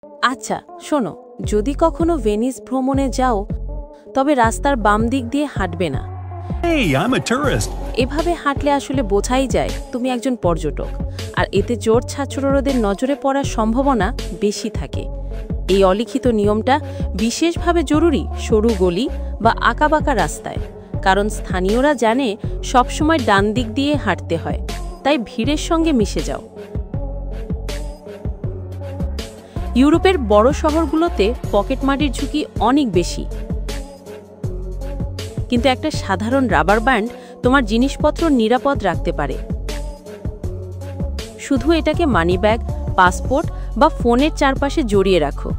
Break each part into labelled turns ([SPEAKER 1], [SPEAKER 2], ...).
[SPEAKER 1] আচ্ছা শোনো, যদি কখনো ভেনিস ভ্রমণে যাও তবে রাস্তার বাম দিক দিয়ে হাঁটবে না।
[SPEAKER 2] Hey, I'm a tourist.
[SPEAKER 1] এভাবে হাঁটলে আসলে বোঝাই যায় তুমি একজন পর্যটক, আর এতে চোর ছাত্রদের নজরে পড়ার সম্ভাবনা বেশি থাকে। এই অলিখিত নিয়মটা বিশেষভাবে জরুরি সরু গলি বা আঁকাবাঁকা রাস্তায়, কারণ স্থানীয়রা জানে সবসময় ডান দিক দিয়ে হাঁটতে হয়, তাই ভিড়ের সঙ্গে মিশে যাও। ইউরোপের বড় শহরগুলোতে পকেটমারির ঝুঁকি অনেক বেশি, কিন্তু একটা সাধারণ রাবার ব্যান্ড তোমার জিনিসপত্র নিরাপদ রাখতে পারে। শুধু এটাকে মানিব্যাগ, পাসপোর্ট বা ফোনের চারপাশে জড়িয়ে রাখো।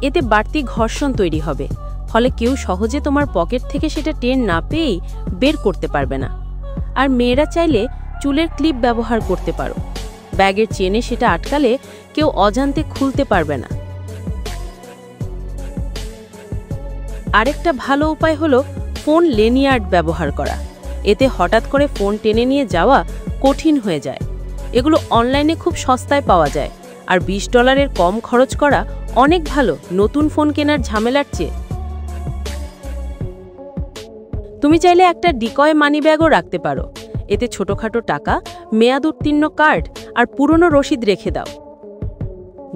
[SPEAKER 1] এতে বাড়তি ঘর্ষণ তৈরি হবে, ফলে কেউ সহজে তোমার পকেট থেকে সেটা টের না পেয়েই বের করতে পারবে না। আর মেয়েরা চাইলে চুলের ক্লিপ ব্যবহার করতে পারো। ব্যাগের চেনে সেটা আটকালে কেউ অজান্তে খুলতে পারবে না। আরেকটা ভালো উপায় হলো ফোন লেনিয়ার্ড ব্যবহার করা। এতে হঠাৎ করে ফোন টেনে নিয়ে যাওয়া কঠিন হয়ে যায়। এগুলো অনলাইনে খুব সস্তায় পাওয়া যায়, আর $20 কম খরচ করা অনেক ভালো নতুন ফোন কেনার ঝামেলার চেয়ে। তুমি চাইলে একটা ডিকয় মানিব্যাগও রাখতে পারো। এতে ছোটখাটো টাকা, মেয়াদ উত্তীর্ণ কার্ড আর পুরনো রসিদ রেখে দাও।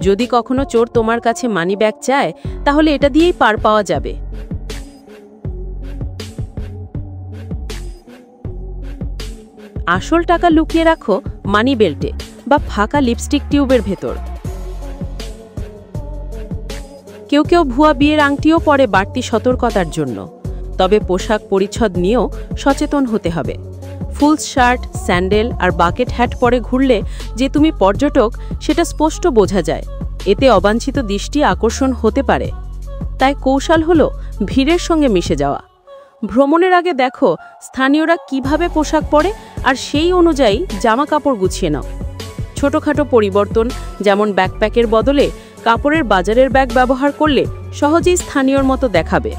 [SPEAKER 1] যদি কখনো চোর তোমার কাছে মানিব্যাগ চায়, তাহলে এটা দিয়েই পার পাওয়া যাবে। আসল টাকা লুকিয়ে রাখো মানি বেল্টে বা ফাঁকা লিপস্টিক টিউবের ভেতর। কেউ কেউ ভুয়া বিয়ের আংটিও পরে বাড়তি সতর্কতার জন্য। তবে পোশাক পরিচ্ছদ নিয়েও সচেতন হতে হবে। ফুল শার্ট, স্যান্ডেল আর বাকেট হ্যাট পরে ঘুরলে যে তুমি পর্যটক সেটা স্পষ্ট বোঝা যায়। এতে অবাঞ্ছিত দৃষ্টি আকর্ষণ হতে পারে। তাই কৌশল হলো ভিড়ের সঙ্গে মিশে যাওয়া। ভ্রমণের আগে দেখো স্থানীয়রা কিভাবে পোশাক পরে, আর সেই অনুযায়ী জামা কাপড় গুছিয়ে নাও। ছোটখাটো পরিবর্তন, যেমন ব্যাকপ্যাকের বদলে কাপড়ের বাজারের ব্যাগ ব্যবহার করলে সহজেই স্থানীয়র মতো দেখাবে।